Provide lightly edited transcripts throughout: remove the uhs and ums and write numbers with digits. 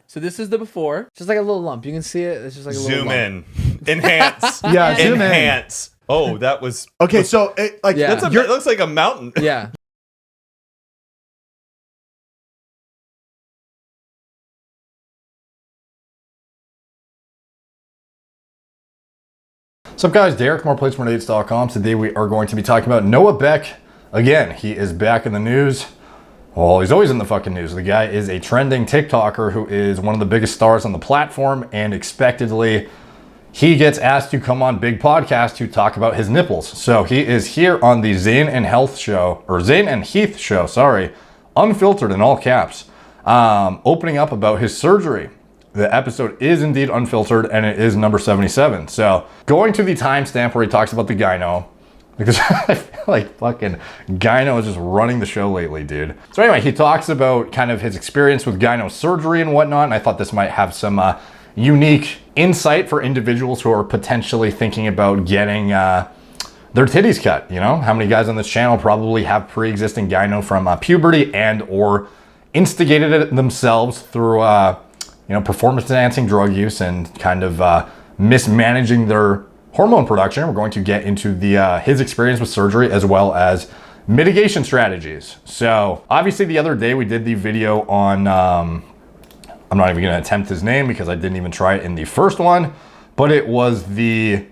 So this is the before. Just like a little lump. You can see it. It's just like a little Zoom lump. in. Enhance. Yeah, zoom in. Enhance. Oh, that was... Okay, so it, like Yeah. It looks like a mountain. Yeah. What's up, guys? Derek, moreplates.com. Today we are going to be talking about Noah Beck. Again, he is back in the news. Well, he's always in the fucking news. The guy is a trending TikToker who is one of the biggest stars on the platform, and expectedly, he gets asked to come on big podcast to talk about his nipples. So he is here on the Zane and Heath show, sorry, unfiltered in all caps, opening up about his surgery. The episode is indeed unfiltered, and it is number 77. So going to the timestamp where he talks about the gyno, because I feel like fucking Gyno is just running the show lately, dude. So anyway, he talks about kind of his experience with gyno surgery and whatnot, and I thought this might have some unique insight for individuals who are potentially thinking about getting their titties cut. You know, how many guys on this channel probably have pre-existing gyno from puberty and or instigated it themselves through performance enhancing drug use and kind of mismanaging their hormone production. We're going to get into the his experience with surgery as well as mitigation strategies. So obviously the other day we did the video on, I'm not even going to attempt his name because I didn't even try it in the first one, but it was the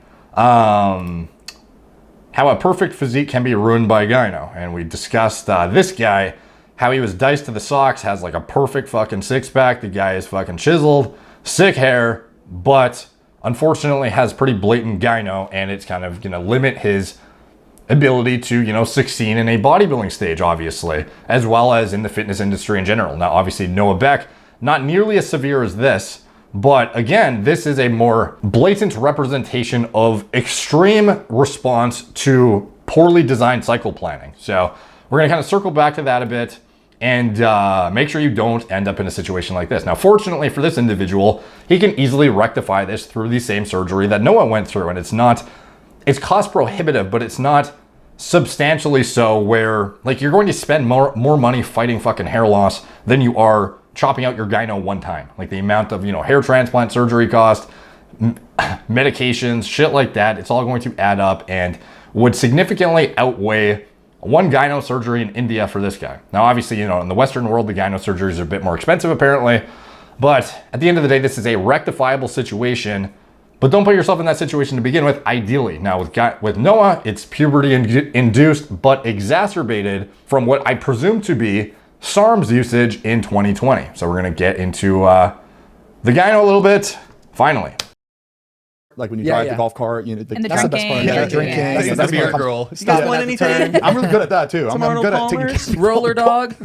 how a perfect physique can be ruined by gyno. And we discussed this guy, how he was diced to the socks, has like a perfect fucking six-pack. The guy is fucking chiseled, sick hair, but unfortunately has pretty blatant gyno, and it's kind of going to limit his ability to, succeed in a bodybuilding stage, obviously, as well as in the fitness industry in general. Now, obviously, Noah Beck, not nearly as severe as this, but again, this is a more blatant representation of extreme response to poorly designed cycle planning. So we're going to kind of circle back to that a bit and make sure you don't end up in a situation like this. Now, fortunately for this individual, he can easily rectify this through the same surgery that Noah went through. And it's cost prohibitive, but it's not substantially so where like you're going to spend more money fighting fucking hair loss than you are chopping out your gyno one time. Like the amount of, hair transplant surgery cost, medications, shit like that, it's all going to add up and would significantly outweigh one gyno surgery in India for this guy. Now, obviously, in the Western world, the gyno surgeries are a bit more expensive apparently, but at the end of the day, this is a rectifiable situation, but don't put yourself in that situation to begin with, ideally. Now, with Noah, it's puberty induced, but exacerbated from what I presume to be SARMs usage in 2020. So we're gonna get into the gyno a little bit, finally. Like when you drive the golf cart, and the that's the best part. drinking. Yeah, drinking. Yeah. That's the The best beer part. girl. You guys want anything? I'm really good at that too. I'm good at taking Palmer's, roller dog.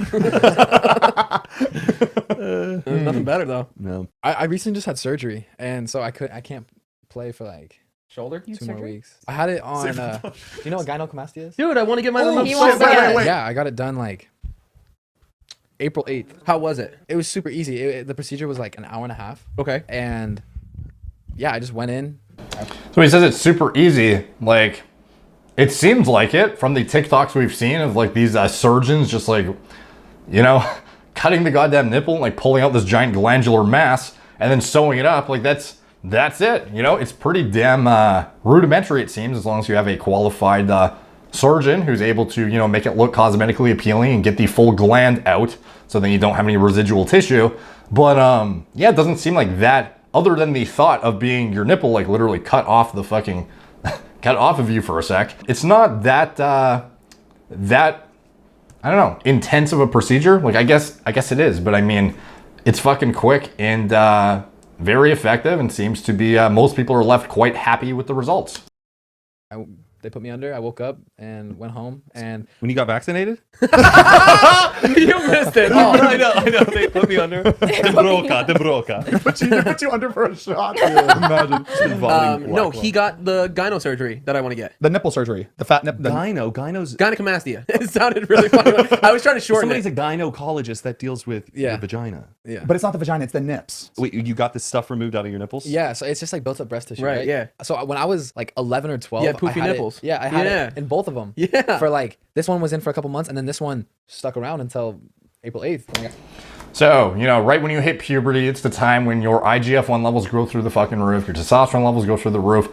Mm. Nothing better though. No. I recently just had surgery, and so I can't play for like Shoulder. You had 2 more surgery? weeks. I had it on. You know what Gynecomastia is? Dude, I want to get mine removed he so wants to bad. get it. Wait. Yeah, I got it done like April 8th. How was it? It was super easy. The procedure was like an hour and a half, Okay. and yeah, I just went in. So he says it's super easy. Like, it seems like it from the TikToks we've seen of like these surgeons just like, cutting the goddamn nipple and like pulling out this giant glandular mass and then sewing it up. Like that's it. It's pretty damn rudimentary, it seems, as long as you have a qualified surgeon who's able to, make it look cosmetically appealing and get the full gland out so then you don't have any residual tissue. But yeah, it doesn't seem like that, other than the thought of being your nipple like literally cut off the fucking cut off of you for a sec. It's not that I don't know, intense of a procedure. Like I guess it is, but I mean, it's fucking quick and very effective, and seems to be most people are left quite happy with the results. They put me under. I woke up and went home, and When you got vaccinated? You missed it. Oh, I know. They put me under. De broca. They put you under for a shot. Imagine. Just vomiting no, black he got the gyno surgery that I want to get. The nipple surgery, the fat nip. Gyno's. Gynecomastia. It sounded really funny. I was trying to shorten Somebody's it. a gynecologist that deals with the vagina. yeah, But it's not the vagina; it's the nips. Wait, you got this stuff removed out of your nipples? yeah. So it's just like built up breast tissue, Right, right? yeah. So when I was like 11 or 12, You had poofy I had nipples. Yeah, I had Yeah. it in both of them. Yeah. For like this one was in for a couple months, and then this one stuck around until April 8th. So, you know, right when you hit puberty, it's the time when your IGF-1 levels go through the fucking roof, your testosterone levels go through the roof,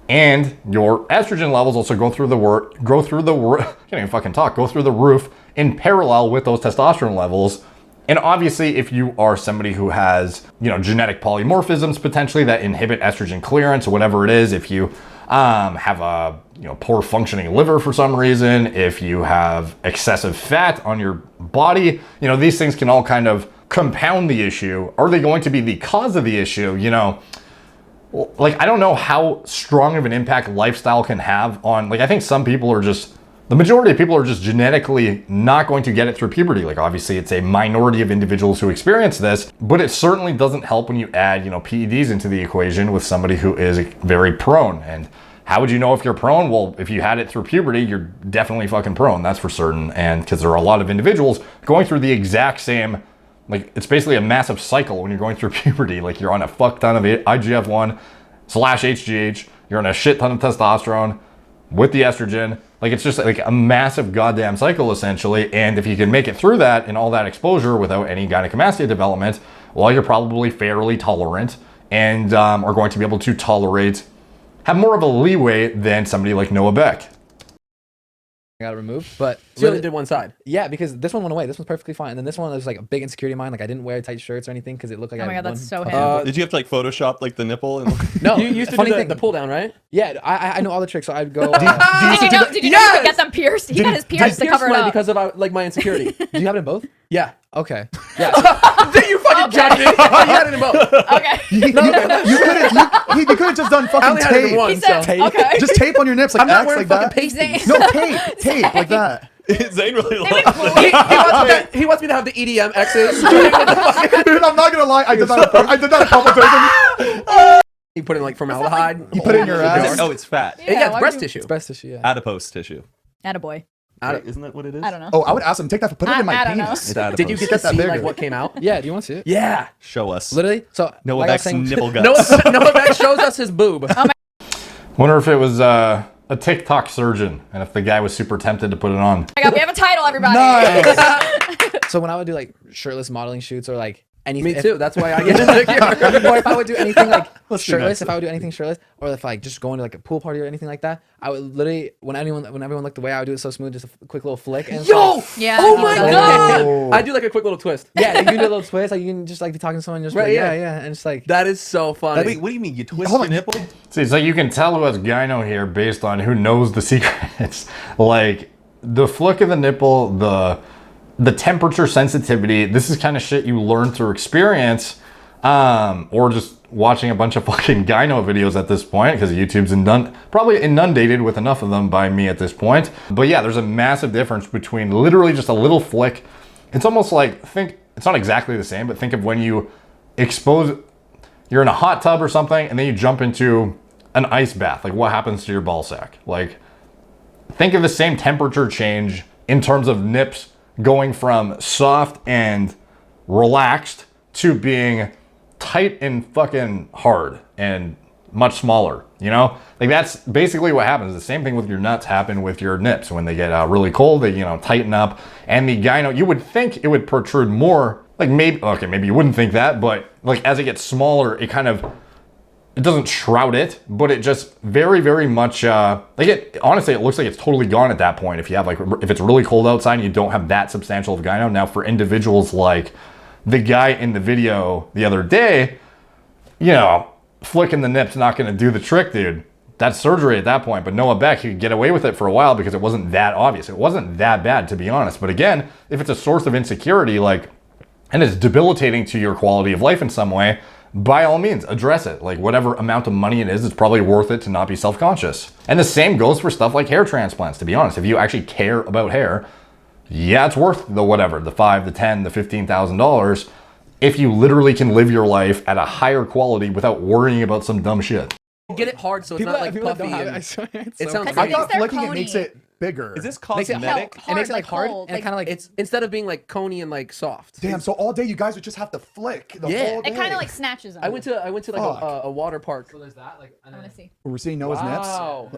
and your estrogen levels also go through the roof in parallel with those testosterone levels. And obviously, if you are somebody who has, you know, genetic polymorphisms potentially that inhibit estrogen clearance or whatever it is, if you have a, you know, poor functioning liver for some reason, if you have excessive fat on your body, you know, these things can all kind of compound the issue. Are they going to be the cause of the issue? You know, like, I don't know how strong of an impact lifestyle can have on, like, I think some people are just, the majority of people are just genetically not going to get it through puberty. Like, obviously it's a minority of individuals who experience this, but it certainly doesn't help when you add, you know, PEDs into the equation with somebody who is very prone. And how would you know if you're prone? Well, if you had it through puberty, you're definitely fucking prone, that's for certain. And because there are a lot of individuals going through the exact same, like, it's basically a massive cycle when you're going through puberty. Like, you're on a fuck ton of IGF-1/HGH, you're on a shit ton of testosterone with the estrogen. Like, it's just like a massive goddamn cycle essentially. And if you can make it through that and all that exposure without any gynecomastia development, well, you're probably fairly tolerant and are going to be able to tolerate, have more of a leeway than somebody like Noah Beck. I got it removed, but So you only did one side. yeah, because this one went away. This one's perfectly fine, and then this one was like a big insecurity of mine. Like, I didn't wear tight shirts or anything because it looked like Oh I my had God, that's one so puffy him. nipple. Did you have to like Photoshop like the nipple? And No, You used to funny do thing. the pull down, right? Yeah, I know all the tricks. So I'd go. Did you know he Yes! could get them pierced? He got his pierced to Pierced cover it mine up. because of like my insecurity. Do you have it in both? Yeah. Okay. Yeah. You fucking judged me. You had it in both. Okay. You could have just done I fucking only had it in tape. one. He said, So. okay. Just tape on your nips like I'm not X wearing like fucking that. pasties. No, tape like that. Zane really loves He wants me to have the EDM X's. Dude, I'm not gonna lie. I did that a couple times. You put in like formaldehyde. You put it in your ass. Oh, it's fat. Yeah, it's why breast would you- tissue. It's breast tissue. Yeah. Adipose tissue. Attaboy. Wait, isn't that what it is? I don't know. Oh, I would ask him, take that, put it in my I don't know. penis. It's adipose. Did you get to Get that see like bigger. what came out? Yeah. Do you want to see it? Yeah. Show us. Literally. So Noah like I was Beck's saying, nipple guts. Noah Beck shows us his boob. Wonder if it was a TikTok surgeon and if the guy was super tempted to put it on. Oh my God, we have a title, everybody. Nice. So when I would do like shirtless modeling shoots or like anything, Me too. That's why I get insecure. or if I would do anything like Let's do shirtless, next. if I would do anything shirtless, or if I just go into like a pool party or anything like that, I would literally when everyone looked away, I would do it so smooth, just a quick little flick. And Yo! Yeah, Oh he my does. god! Oh. I do like a quick little twist. yeah, you can do a little twist, like you can just like be talking to someone, just Right, like, yeah. yeah, and it's like That is so funny. Wait, what do you mean? You twist Hold your on. nipple? See, so you can tell who has gyno here based on who knows the secrets. Like, the flick of the nipple, the temperature sensitivity, this is kind of shit you learn through experience, or just watching a bunch of fucking gyno videos at this point, because YouTube's probably inundated with enough of them by me at this point. But yeah, there's a massive difference between literally just a little flick. It's almost like, it's not exactly the same, but think of when you you're in a hot tub or something, and then you jump into an ice bath. Like, what happens to your ball sack? Like, think of the same temperature change in terms of nips going from soft and relaxed to being tight and fucking hard and much smaller, you know? Like, that's basically what happens. The same thing with your nuts happen with your nips. When they get really cold, they, you know, tighten up. And the gyno, you would think it would protrude more. Like, maybe you wouldn't think that, but like as it gets smaller, it doesn't shroud it, but it just very, very much, honestly, it looks like it's totally gone at that point. If you have if it's really cold outside and you don't have that substantial of gyno. Now for individuals like the guy in the video the other day, you know, flicking the nip's not going to do the trick, dude. That's surgery at that point. But Noah Beck, he could get away with it for a while because it wasn't that obvious. It wasn't that bad, to be honest. But again, if it's a source of insecurity, and it's debilitating to your quality of life in some way, by all means, address it. Like, whatever amount of money it is, it's probably worth it to not be self-conscious. And the same goes for stuff like hair transplants, to be honest. If you actually care about hair, yeah, it's worth the whatever, the $5,000, the $10,000, the $15,000, if you literally can live your life at a higher quality without worrying about some dumb shit. Get it hard so it's not like people that puffy. don't have it, And I swear, it's it so sounds crazy. I Thinks thought they're flicking it coney. makes it bigger. Is this Makes it cosmetic? it makes it like hard cold, and like- kind of like it's instead of being like coney and like soft. Damn, so all day you guys would just have to flick the Yeah. whole day. It kind of like snatches them. I went to like Fuck. a water park. So there's that, like, I want to see. We're seeing Noah's nips. Wow.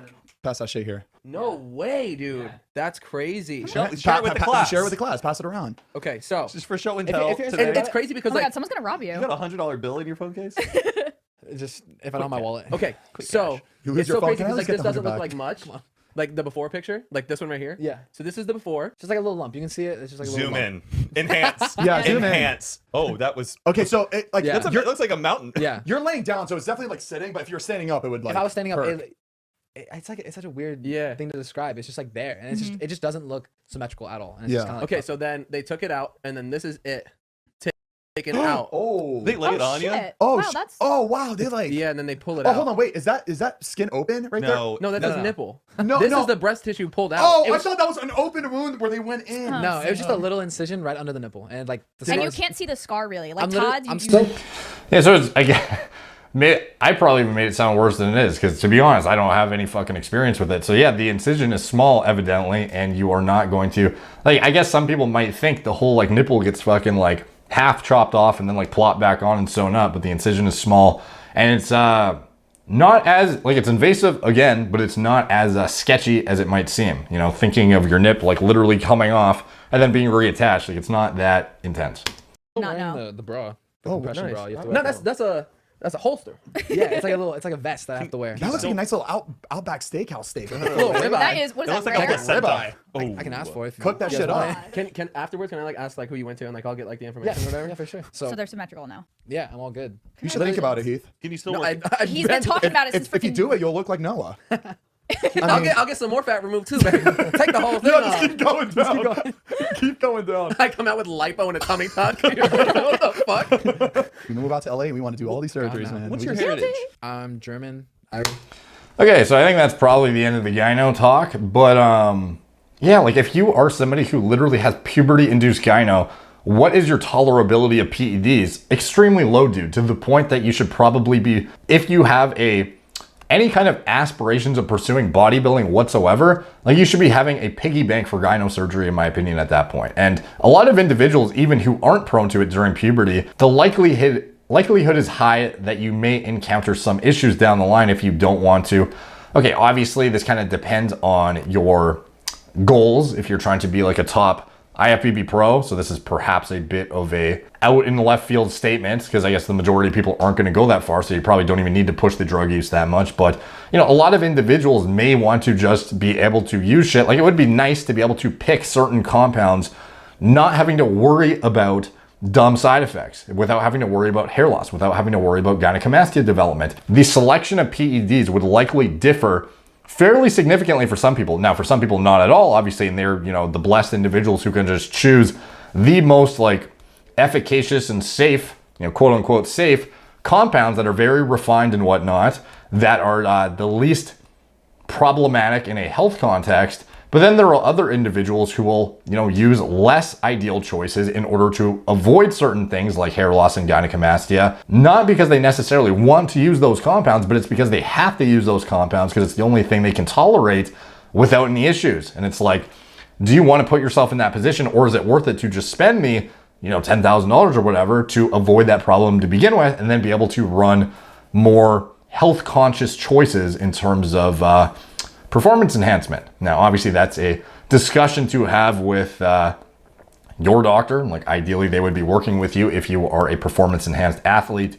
Pass that shit here. No way, dude. That's crazy. Share it with the class. Share it with the class. Pass it around. Okay, so Just for show and If- tell. if you're- today. it's crazy because Oh my like god, someone's gonna rob you. You got $100 bill in your phone case? Just if I don't have my wallet. okay, so You lose it's your so phone, crazy can I because at like least get this the doesn't 100 look like much. Like the before picture, like this one right here. Yeah. So this is the before. Just like a little lump. You can see it. It's just like a little Zoom lump. in. Enhance. Yeah, zoom in. Enhance. Oh, that was. Okay, so it, like Yeah. It looks like a mountain. Yeah. you're laying down, so it's definitely like sitting. But if you're standing up, it would like. If I was standing up, hurt. it's like it's such a weird Yeah. thing to describe. It's just like there, and it's just it just doesn't look symmetrical at all. And it's Yeah. just kind of like, Okay, so then they took it out, and then this is it taken out. Oh. They lay it on you? shit. Oh. Wow, sh- that's. Oh wow. They like. Yeah, and then they pull it Oh, out. hold on. Wait. Is that skin open right No. No, that's his no. nipple. No, This no. is the breast tissue pulled out. Oh, It I was- thought that was an open wound where they went in. Huh. no, it was just a little incision right under the nipple, and like the And you scars- can't see the scar really. Like I'm literally- Todd, I'm you still. Yeah, so it's I probably even made it sound worse than it is because to be honest, I don't have any fucking experience with it. So yeah, the incision is small, evidently, and you are not going to like. I guess some people might think the whole like nipple gets fucking like half chopped off and then like plopped back on and sewn up, but the incision is small and it's not as like it's invasive again, but it's not as sketchy as it might seem. You know, thinking of your nip like literally coming off and then being reattached, like it's not that intense. not wearing know. the bra, the Oh, compression Nice. bra. You have to No, wear. that's a holster. Yeah, it's like a little, it's like a vest that I have to wear. That looks like a nice little Outback Steakhouse steak. Little ribeye. That is what is That that? looks like a rare? placenta. I can ask for it. If you Cook that guys shit want up. it. Can afterwards can I like ask like who you went to and like I'll get like the Yeah, information or whatever. yeah, for sure. So So they're symmetrical now. yeah, I'm all good. You should think about it, Heath. Can you still No, work? I've He's been talking about it since If you freaking- do it, you'll look like Noah. I'll get some more fat removed too, man. Take the whole thing off. Keep going down. Keep going down. I come out with lipo and a tummy tuck. what the fuck? We move out to LA and we want to do all these surgeries, no. man. What's We your just- heritage? I'm German. Okay, so I think that's probably the end of the gyno talk, but yeah, like if you are somebody who literally has puberty-induced gyno, what is your tolerability of PEDs? Extremely low, dude, to the point that you should probably be, if you have any kind of aspirations of pursuing bodybuilding whatsoever, like you should be having a piggy bank for gyno surgery, in my opinion, at that point. And a lot of individuals, even who aren't prone to it during puberty, the likelihood is high that you may encounter some issues down the line if you don't want to. Okay, obviously this kind of depends on your goals. If you're trying to be like a top IFBB pro, so this is perhaps a bit of a out in the left field statement because I guess the majority of people aren't going to go that far, so you probably don't even need to push the drug use that much. But you know, a lot of individuals may want to just be able to use shit. Like it would be nice to be able to pick certain compounds, not having to worry about dumb side effects, without having to worry about hair loss, without having to worry about gynecomastia development. The selection of PEDs would likely differ fairly significantly for some people. Now, for some people, not at all, obviously, and they're, you know, the blessed individuals who can just choose the most like efficacious and safe, you know, quote unquote safe compounds that are very refined and whatnot, that are the least problematic in a health context. But then there are other individuals who will, you know, use less ideal choices in order to avoid certain things like hair loss and gynecomastia, not because they necessarily want to use those compounds, but it's because they have to use those compounds because it's the only thing they can tolerate without any issues. And it's like, do you want to put yourself in that position, or is it worth it to just spend me, you know, $10,000 or whatever to avoid that problem to begin with, and then be able to run more health conscious choices in terms of performance enhancement? Now, obviously that's a discussion to have with your doctor. Like ideally they would be working with you if you are a performance enhanced athlete.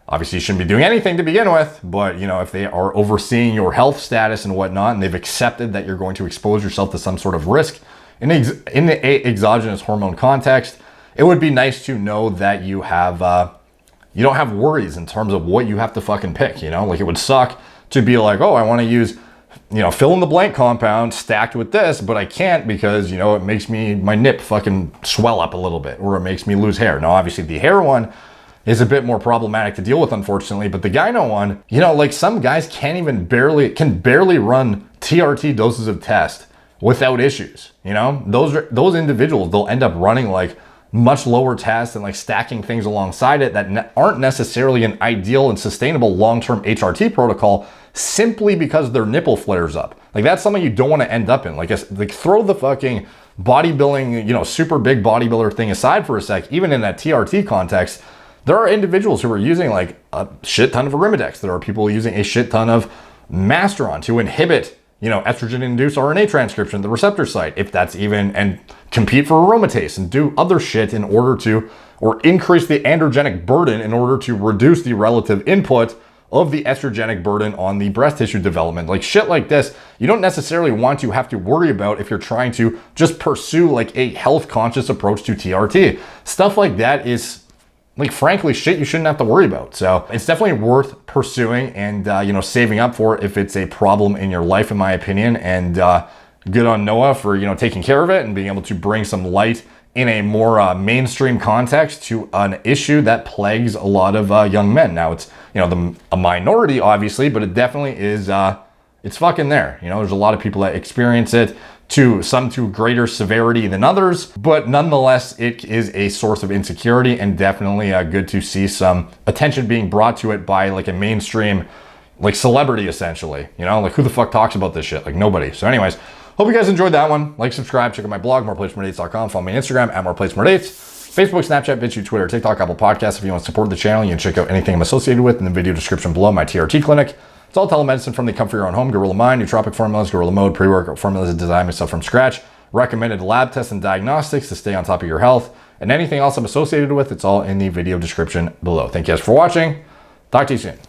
Obviously you shouldn't be doing anything to begin with, but you know, if they are overseeing your health status and whatnot, and they've accepted that you're going to expose yourself to some sort of risk in the exogenous hormone context, it would be nice to know that you have, you don't have worries in terms of what you have to fucking pick, you know? Like it would suck to be like, oh, I want to use, you know, fill in the blank compound stacked with this, but I can't because, you know, it makes my nip fucking swell up a little bit, or it makes me lose hair. Now, obviously the hair one is a bit more problematic to deal with, unfortunately, but the gyno one, you know, like some guys can barely run TRT doses of test without issues. You know, those individuals, they'll end up running like much lower tests and like stacking things alongside it that aren't necessarily an ideal and sustainable long-term HRT protocol, simply because their nipple flares up. Like that's something you don't want to end up in. Like throw the fucking bodybuilding, you know, super big bodybuilder thing aside for a sec. Even in that TRT context, there are individuals who are using like a shit ton of Arimidex. There are people using a shit ton of Masteron to inhibit estrogen-induced RNA transcription at the receptor site, if that's even, and compete for aromatase and do other shit in order to, or increase the androgenic burden in order to reduce the relative input of the estrogenic burden on the breast tissue development. Like shit like this, you don't necessarily want to have to worry about if you're trying to just pursue like a health conscious approach to TRT. Stuff like that is like, frankly, shit you shouldn't have to worry about. So it's definitely worth pursuing and, saving up for if it's a problem in your life, in my opinion. And good on Noah for, taking care of it and being able to bring some light in a more mainstream context to an issue that plagues a lot of young men. Now it's, a minority, obviously, but it definitely is, it's fucking there. There's a lot of people that experience it, some to greater severity than others, but nonetheless, it is a source of insecurity and definitely good to see some attention being brought to it by like a mainstream, like celebrity essentially, like who the fuck talks about this shit? Like nobody. So anyways, hope you guys enjoyed that one. Like, subscribe, check out my blog, moreplacemordates.com. Follow me on Instagram at moreplacemordates. Facebook, Snapchat, BitChute, Twitter, TikTok, Apple Podcasts. If you want to support the channel, you can check out anything I'm associated with in the video description below. My TRT clinic. It's all telemedicine from the comfort of your own home. Gorilla Mind, nootropic formulas, Gorilla Mode, pre-workout formulas that design myself from scratch. Recommended lab tests and diagnostics to stay on top of your health. And anything else I'm associated with, it's all in the video description below. Thank you guys for watching. Talk to you soon.